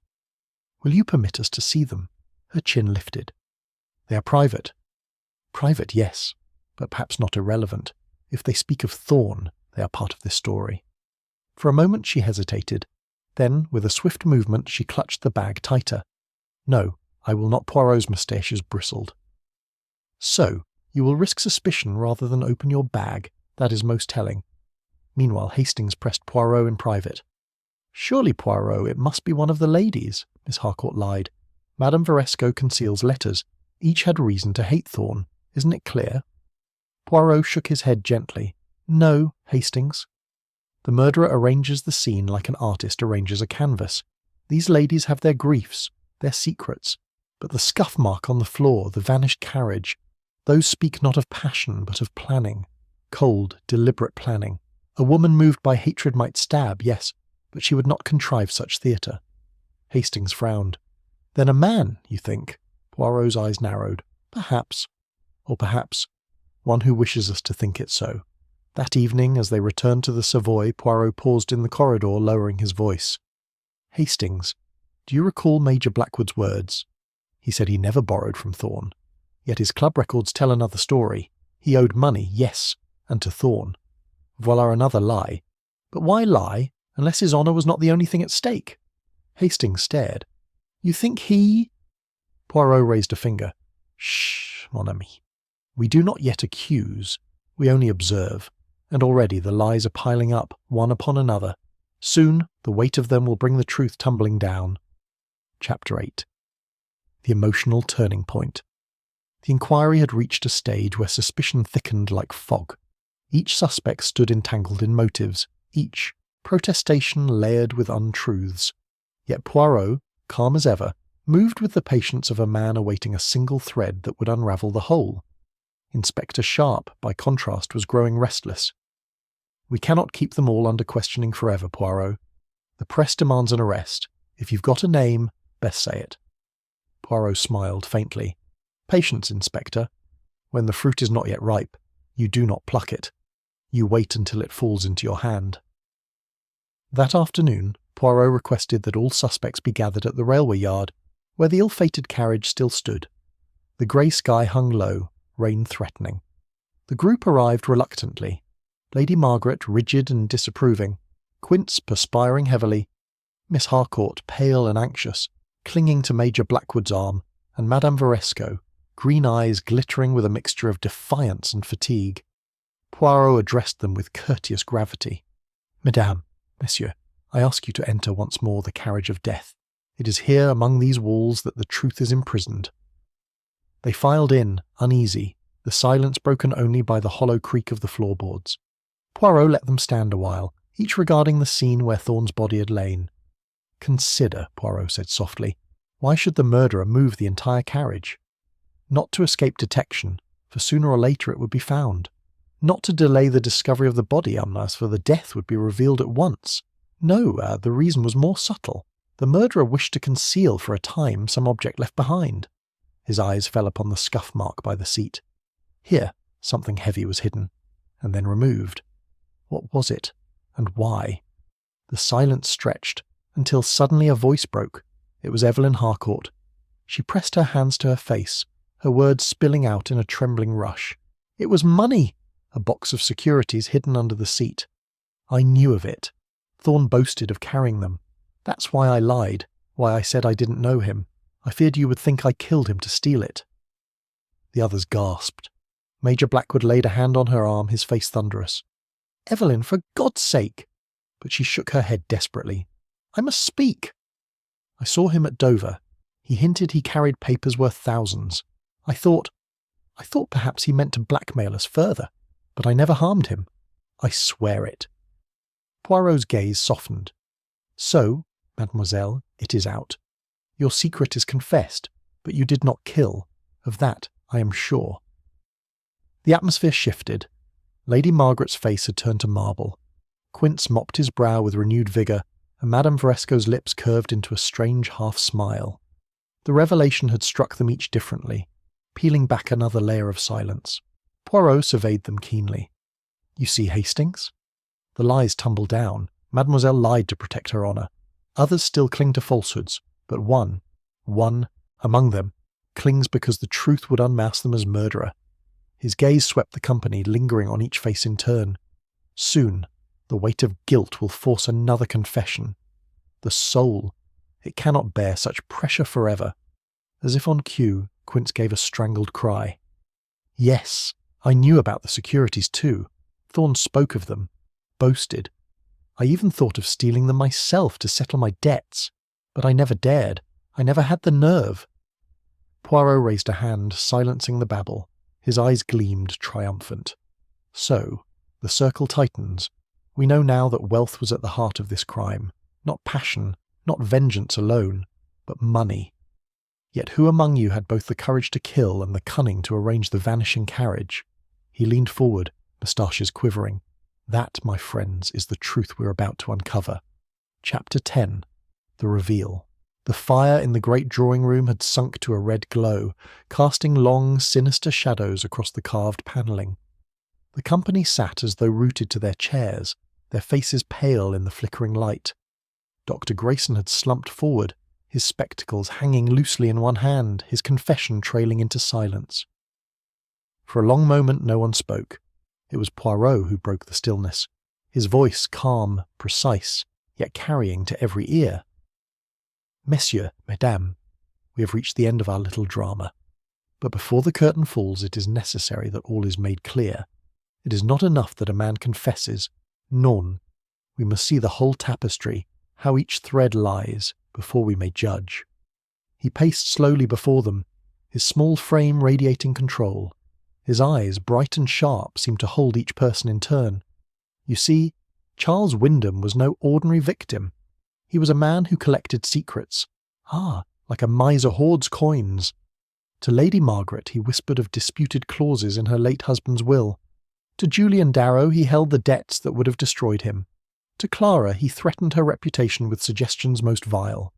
Will you permit us to see them?" Her chin lifted. "They are private." "Private, yes, but perhaps not irrelevant. If they speak of Thorn, they are part of this story." For a moment she hesitated. Then, with a swift movement, she clutched the bag tighter. "No, I will not." Poirot's moustaches bristled. "So, you will risk suspicion rather than open your bag. That is most telling." Meanwhile, Hastings pressed Poirot in private. "Surely, Poirot, it must be one of the ladies," Miss Harcourt lied. "Madame Varesco conceals letters. Each had reason to hate Thorn. Isn't it clear?" Poirot shook his head gently. "No, Hastings. The murderer arranges the scene like an artist arranges a canvas. These ladies have their griefs, their secrets. But the scuff mark on the floor, the vanished carriage, those speak not of passion but of planning. Cold, deliberate planning. A woman moved by hatred might stab, yes, but she would not contrive such theatre." Hastings frowned. "Then a man, you think?" Poirot's eyes narrowed. "Perhaps. Or perhaps one who wishes us to think it so." That evening, as they returned to the Savoy, Poirot paused in the corridor, lowering his voice. "Hastings, do you recall Major Blackwood's words? He said he never borrowed from Thorn. Yet his club records tell another story. He owed money, yes, and to Thorn. Voila another lie. But why lie, unless his honour was not the only thing at stake?" Hastings stared. "You think he—" Poirot raised a finger. "Shh, mon ami. We do not yet accuse. We only observe. And already the lies are piling up, one upon another. Soon the weight of them will bring the truth tumbling down." Chapter 8. The emotional turning point. The inquiry had reached a stage where suspicion thickened like fog. Each suspect stood entangled in motives, each protestation layered with untruths. Yet Poirot, calm as ever, moved with the patience of a man awaiting a single thread that would unravel the whole. Inspector Sharp, by contrast, was growing restless. "We cannot keep them all under questioning forever, Poirot. The press demands an arrest. If you've got a name, best say it." Poirot smiled faintly. "Patience, Inspector. When the fruit is not yet ripe, you do not pluck it. You wait until it falls into your hand." That afternoon, Poirot requested that all suspects be gathered at the railway yard, where the ill-fated carriage still stood. The grey sky hung low, rain threatening. The group arrived reluctantly. Lady Margaret, rigid and disapproving, Quince perspiring heavily, Miss Harcourt, pale and anxious, clinging to Major Blackwood's arm, and Madame Varesco, green eyes glittering with a mixture of defiance and fatigue. Poirot addressed them with courteous gravity. "Mesdames, Messieurs, I ask you to enter once more the carriage of death. It is here among these walls that the truth is imprisoned." They filed in, uneasy, the silence broken only by the hollow creak of the floorboards. Poirot let them stand a while, each regarding the scene where Thorn's body had lain. "Consider," Poirot said softly, "why should the murderer move the entire carriage? Not to escape detection, for sooner or later it would be found. Not to delay the discovery of the body, Amnas, for the death would be revealed at once. No, the reason was more subtle. The murderer wished to conceal for a time some object left behind." His eyes fell upon the scuff mark by the seat. Here, something heavy was hidden, and then removed. What was it, and why? The silence stretched, until suddenly a voice broke. It was Evelyn Harcourt. She pressed her hands to her face, her words spilling out in a trembling rush. "It was money! A box of securities hidden under the seat. I knew of it. Thorn boasted of carrying them. That's why I lied, why I said I didn't know him. I feared you would think I killed him to steal it." The others gasped. Major Blackwood laid a hand on her arm, his face thunderous. "Evelyn, for God's sake!" But she shook her head desperately. "I must speak." I saw him at Dover. He hinted he carried papers worth thousands. I thought perhaps he meant to blackmail us further, but I never harmed him. I swear it." Poirot's gaze softened. "So, mademoiselle, it is out. Your secret is confessed, but you did not kill. Of that I am sure." The atmosphere shifted. Lady Margaret's face had turned to marble. Quince mopped his brow with renewed vigour, and Madame Varesco's lips curved into a strange half-smile. The revelation had struck them each differently, peeling back another layer of silence. Poirot surveyed them keenly. "You see, Hastings? The lies tumble down. Mademoiselle lied to protect her honour. Others still cling to falsehoods, but one among them, clings because the truth would unmask them as murderer." His gaze swept the company, lingering on each face in turn. "Soon, the weight of guilt will force another confession. The soul, it cannot bear such pressure forever." As if on cue, Quince gave a strangled cry. "Yes, I knew about the securities too. Thorne spoke of them, boasted. I even thought of stealing them myself to settle my debts, but I never dared. I never had the nerve." Poirot raised a hand, silencing the babble. His eyes gleamed triumphant. "So, the circle tightens. We know now that wealth was at the heart of this crime. Not passion, not vengeance alone, but money. Yet who among you had both the courage to kill and the cunning to arrange the vanishing carriage?" He leaned forward, moustaches quivering. "That, my friends, is the truth we're about to uncover." Chapter 10. The Reveal. The fire in the great drawing-room had sunk to a red glow, casting long, sinister shadows across the carved panelling. The company sat as though rooted to their chairs, their faces pale in the flickering light. Dr. Grayson had slumped forward, his spectacles hanging loosely in one hand, his confession trailing into silence. For a long moment no one spoke. It was Poirot who broke the stillness, his voice calm, precise, yet carrying to every ear. "Messieurs, mesdames, we have reached the end of our little drama. But before the curtain falls, it is necessary that all is made clear. It is not enough that a man confesses. Non. We must see the whole tapestry, how each thread lies, before we may judge." He paced slowly before them, his small frame radiating control. His eyes, bright and sharp, seemed to hold each person in turn. You see, Charles Wyndham was no ordinary victim. He was a man who collected secrets. Like a miser hoards coins. To Lady Margaret he whispered of disputed clauses in her late husband's will. To Julian Darrow he held the debts that would have destroyed him. To Clara he threatened her reputation with suggestions most vile.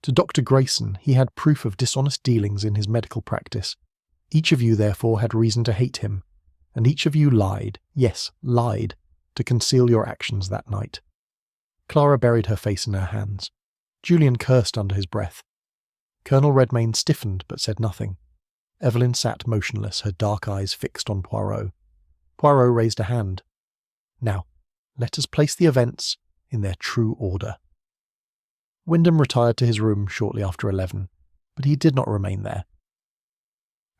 To Dr. Grayson he had proof of dishonest dealings in his medical practice. Each of you, therefore, had reason to hate him, and each of you lied, yes, lied, to conceal your actions that night. Clara buried her face in her hands. Julian cursed under his breath. Colonel Redmayne stiffened but said nothing. Evelyn sat motionless, her dark eyes fixed on Poirot. Poirot raised a hand. "Now, let us place the events in their true order." Wyndham retired to his room shortly after 11, but he did not remain there.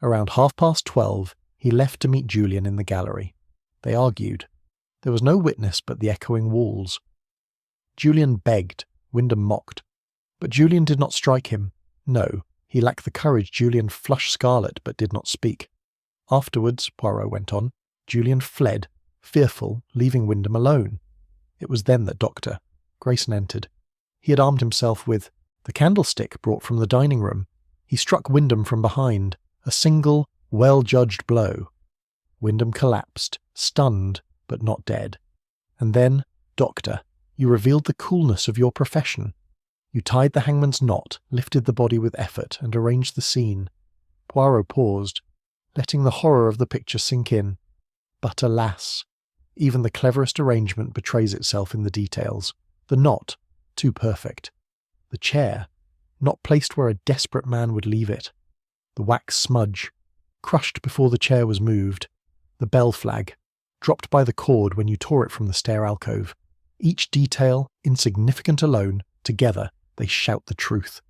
Around 12:30, he left to meet Julian in the gallery. They argued. There was no witness but the echoing walls. Julian begged, Wyndham mocked. But Julian did not strike him. No, he lacked the courage. Julian flushed scarlet but did not speak. Afterwards, Poirot went on, Julian fled, fearful, leaving Wyndham alone. It was then that Dr. Grayson entered. He had armed himself with the candlestick brought from the dining room. He struck Wyndham from behind, a single, well-judged blow. Wyndham collapsed, stunned, but not dead. And then, Doctor, you revealed the coolness of your profession. You tied the hangman's knot, lifted the body with effort, and arranged the scene. Poirot paused, letting the horror of the picture sink in. But alas, even the cleverest arrangement betrays itself in the details. The knot, too perfect. The chair, not placed where a desperate man would leave it. The wax smudge, crushed before the chair was moved. The bell flag, dropped by the cord when you tore it from the stair alcove. Each detail, insignificant alone, together, they shout the truth.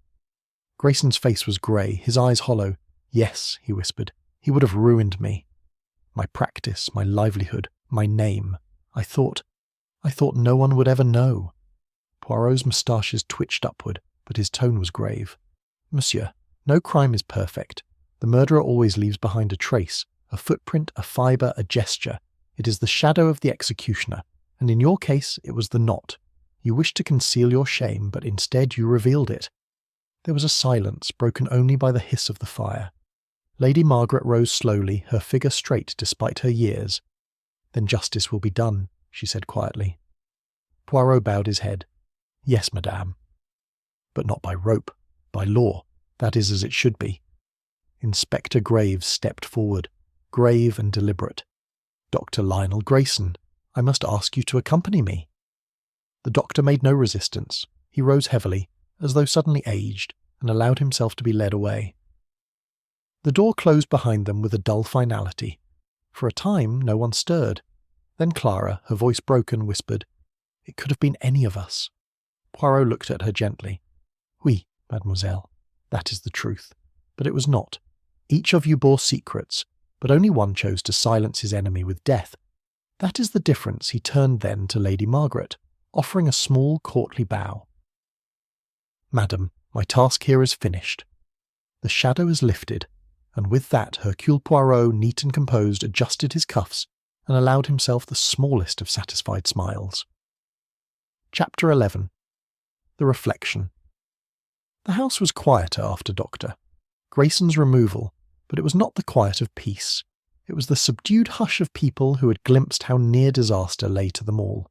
Grayson's face was grey, his eyes hollow. Yes, he whispered, he would have ruined me. My practice, my livelihood, my name. I thought no one would ever know. Poirot's moustaches twitched upward, but his tone was grave. "Monsieur, no crime is perfect. The murderer always leaves behind a trace, a footprint, a fibre, a gesture. It is the shadow of the executioner, and in your case it was the knot. You wished to conceal your shame, but instead you revealed it." There was a silence, broken only by the hiss of the fire. Lady Margaret rose slowly, her figure straight despite her years. "Then justice will be done," she said quietly. Poirot bowed his head. "Yes, madame." "But not by rope, by law. That is as it should be." Inspector Graves stepped forward, grave and deliberate. "Dr. Lionel Grayson, I must ask you to accompany me." The doctor made no resistance. He rose heavily, as though suddenly aged, and allowed himself to be led away. The door closed behind them with a dull finality. For a time, no one stirred. Then Clara, her voice broken, whispered, "It could have been any of us." Poirot looked at her gently. "Oui, mademoiselle, that is the truth. But it was not. Each of you bore secrets, but only one chose to silence his enemy with death. That is the difference." He turned then to Lady Margaret, offering a small courtly bow. "Madam, my task here is finished." The shadow is lifted, and with that Hercule Poirot, neat and composed, adjusted his cuffs and allowed himself the smallest of satisfied smiles. Chapter 11. The Reflection. The house was quieter after Dr. Grayson's removal, but it was not the quiet of peace. It was the subdued hush of people who had glimpsed how near disaster lay to them all.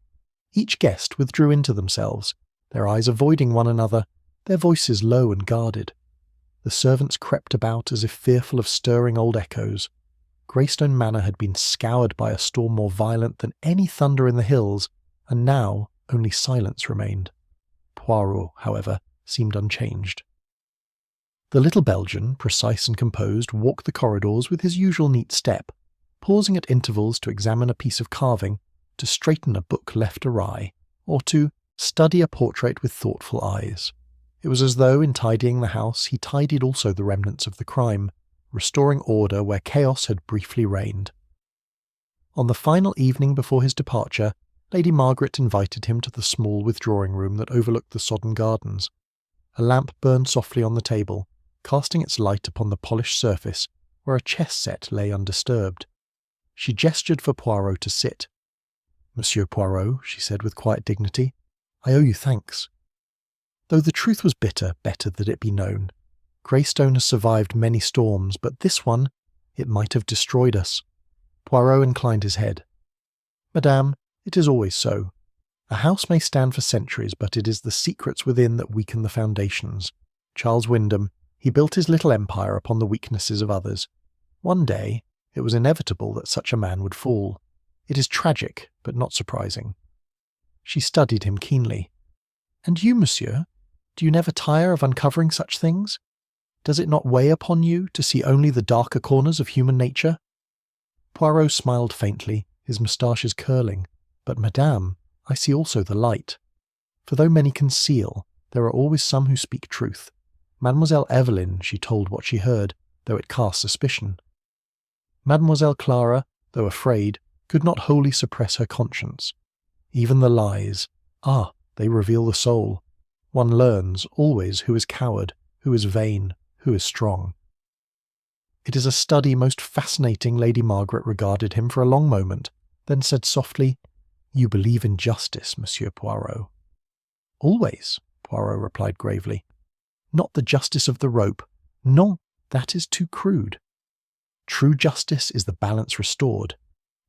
Each guest withdrew into themselves, their eyes avoiding one another, their voices low and guarded. The servants crept about as if fearful of stirring old echoes. Greystone Manor had been scoured by a storm more violent than any thunder in the hills, and now only silence remained. Poirot, however, seemed unchanged. The little Belgian, precise and composed, walked the corridors with his usual neat step, pausing at intervals to examine a piece of carving, to straighten a book left awry, or to study a portrait with thoughtful eyes. It was as though, in tidying the house, he tidied also the remnants of the crime, restoring order where chaos had briefly reigned. On the final evening before his departure, Lady Margaret invited him to the small withdrawing room that overlooked the sodden gardens. A lamp burned softly on the table, casting its light upon the polished surface where a chess set lay undisturbed. She gestured for Poirot to sit. "Monsieur Poirot," she said with quiet dignity, "I owe you thanks. Though the truth was bitter, better that it be known. Greystone has survived many storms, but this one, it might have destroyed us." Poirot inclined his head. "Madame, it is always so. A house may stand for centuries, but it is the secrets within that weaken the foundations. Charles Wyndham, he built his little empire upon the weaknesses of others. One day, it was inevitable that such a man would fall. It is tragic, but not surprising." She studied him keenly. "And you, monsieur? Do you never tire of uncovering such things? Does it not weigh upon you to see only the darker corners of human nature?" Poirot smiled faintly, his moustaches curling. "But, madame, I see also the light. For though many conceal, there are always some who speak truth. Mademoiselle Evelyn, she told what she heard, though it cast suspicion. Mademoiselle Clara, though afraid, could not wholly suppress her conscience. Even the lies, they reveal the soul. One learns, always, who is coward, who is vain, who is strong." "It is a study most fascinating." Lady Margaret regarded him for a long moment, then said softly, "You believe in justice, Monsieur Poirot." "Always," Poirot replied gravely. "Not the justice of the rope. Non, that is too crude. True justice is the balance restored,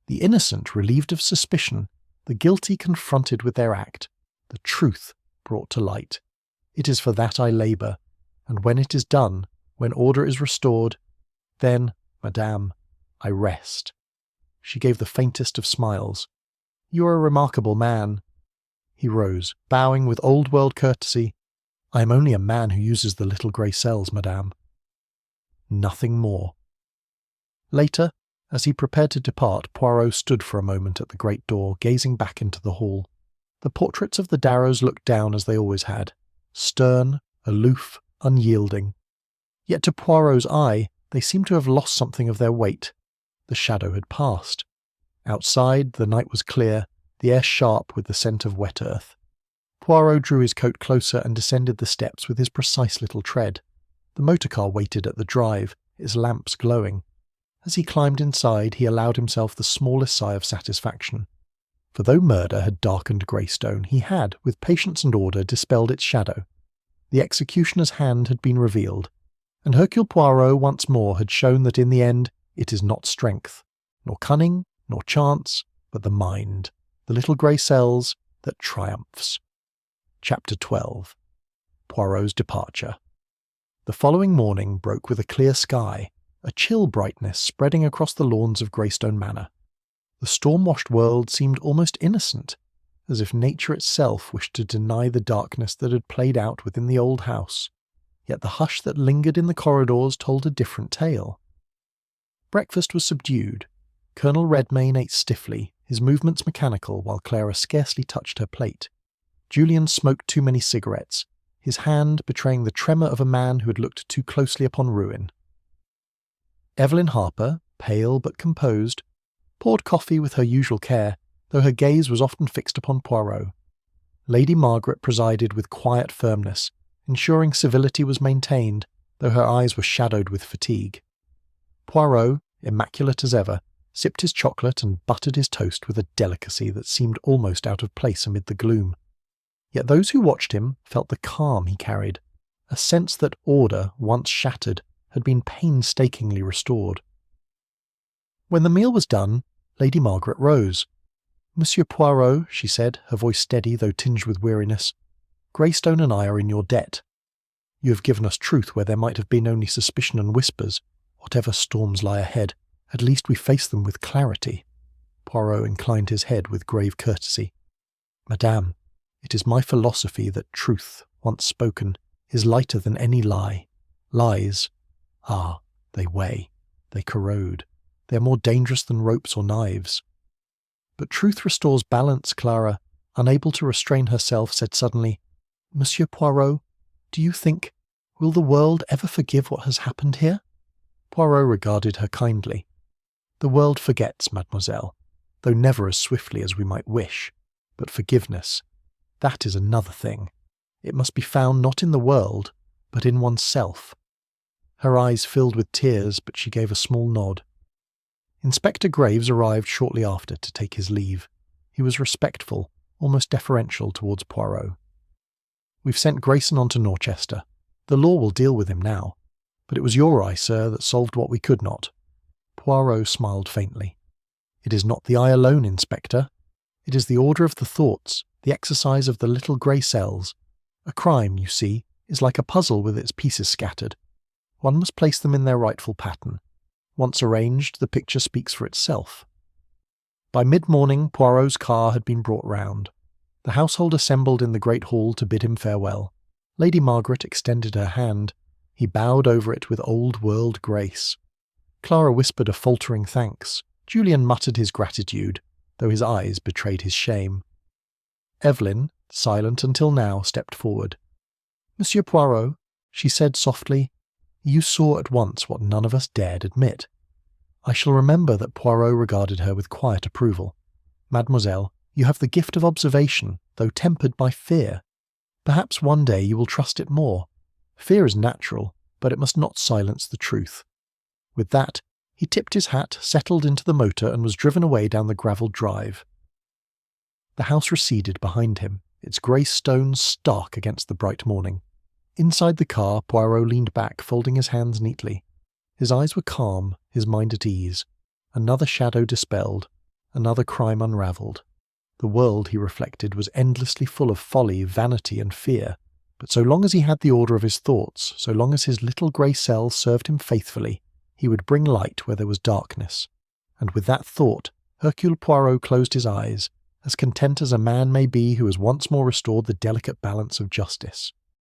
the innocent relieved of suspicion, the guilty confronted with their act, the truth brought to light. It is for that I labour, and when it is done, when order is restored, then, madame, I rest." She gave the faintest of smiles. "You are a remarkable man." He rose, bowing with old-world courtesy. "I am only a man who uses the little grey cells, madame." Nothing more. Later, as he prepared to depart, Poirot stood for a moment at the great door, gazing back into the hall. The portraits of the Darrows looked down as they always had, stern, aloof, unyielding. Yet to Poirot's eye, they seemed to have lost something of their weight. The shadow had passed. Outside, the night was clear, the air sharp with the scent of wet earth. Poirot drew his coat closer and descended the steps with his precise little tread. The motor car waited at the drive, its lamps glowing. As he climbed inside, he allowed himself the smallest sigh of satisfaction. For though murder had darkened Greystone, he had, with patience and order, dispelled its shadow. The executioner's hand had been revealed, and Hercule Poirot once more had shown that in the end it is not strength, nor cunning, nor chance, but the mind, the little grey cells, that triumphs. Chapter 12. Poirot's Departure. The following morning broke with a clear sky, a chill brightness spreading across the lawns of Greystone Manor. The storm-washed world seemed almost innocent, as if nature itself wished to deny the darkness that had played out within the old house. Yet the hush that lingered in the corridors told a different tale. Breakfast was subdued. Colonel Redmayne ate stiffly, his movements mechanical, while Clara scarcely touched her plate. Julian smoked too many cigarettes, his hand betraying the tremor of a man who had looked too closely upon ruin. Evelyn Harper, pale but composed, poured coffee with her usual care, though her gaze was often fixed upon Poirot. Lady Margaret presided with quiet firmness, ensuring civility was maintained, though her eyes were shadowed with fatigue. Poirot, immaculate as ever, sipped his chocolate and buttered his toast with a delicacy that seemed almost out of place amid the gloom. Yet those who watched him felt the calm he carried, a sense that order, once shattered, had been painstakingly restored. When the meal was done, Lady Margaret rose. "Monsieur Poirot," she said, her voice steady though tinged with weariness, "Greystone and I are in your debt. You have given us truth where there might have been only suspicion and whispers. Whatever storms lie ahead, at least we face them with clarity." Poirot inclined his head with grave courtesy. "Madame, it is my philosophy that truth, once spoken, is lighter than any lie. Lies, they weigh, they corrode, they are more dangerous than ropes or knives." But truth restores balance. Clara, unable to restrain herself, said suddenly, "Monsieur Poirot, do you think, will the world ever forgive what has happened here?" Poirot regarded her kindly. "The world forgets, mademoiselle, though never as swiftly as we might wish. But forgiveness, that is another thing. It must be found not in the world, but in oneself." Her eyes filled with tears, but she gave a small nod. Inspector Graves arrived shortly after to take his leave. He was respectful, almost deferential towards Poirot. "We've sent Grayson on to Norchester. The law will deal with him now. But it was your eye, sir, that solved what we could not." Poirot smiled faintly. "It is not the eye alone, Inspector. It is the order of the thoughts, the exercise of the little grey cells. A crime, you see, is like a puzzle with its pieces scattered. One must place them in their rightful pattern. Once arranged, the picture speaks for itself." By mid-morning, Poirot's car had been brought round. The household assembled in the great hall to bid him farewell. Lady Margaret extended her hand. He bowed over it with old-world grace. Clara whispered a faltering thanks. Julian muttered his gratitude, though his eyes betrayed his shame. Evelyn, silent until now, stepped forward. "Monsieur Poirot," she said softly, "you saw at once what none of us dared admit." I shall remember that Poirot regarded her with quiet approval. "Mademoiselle, you have the gift of observation, though tempered by fear. Perhaps one day you will trust it more. Fear is natural, but it must not silence the truth." With that, he tipped his hat, settled into the motor, and was driven away down the gravelled drive. The house receded behind him, its grey stones stark against the bright morning. Inside the car, Poirot leaned back, folding his hands neatly. His eyes were calm, his mind at ease. Another shadow dispelled, another crime unravelled. The world, he reflected, was endlessly full of folly, vanity, and fear. But so long as he had the order of his thoughts, so long as his little grey cell served him faithfully, he would bring light where there was darkness. And with that thought, Hercule Poirot closed his eyes, as content as a man may be who has once more restored the delicate balance of justice.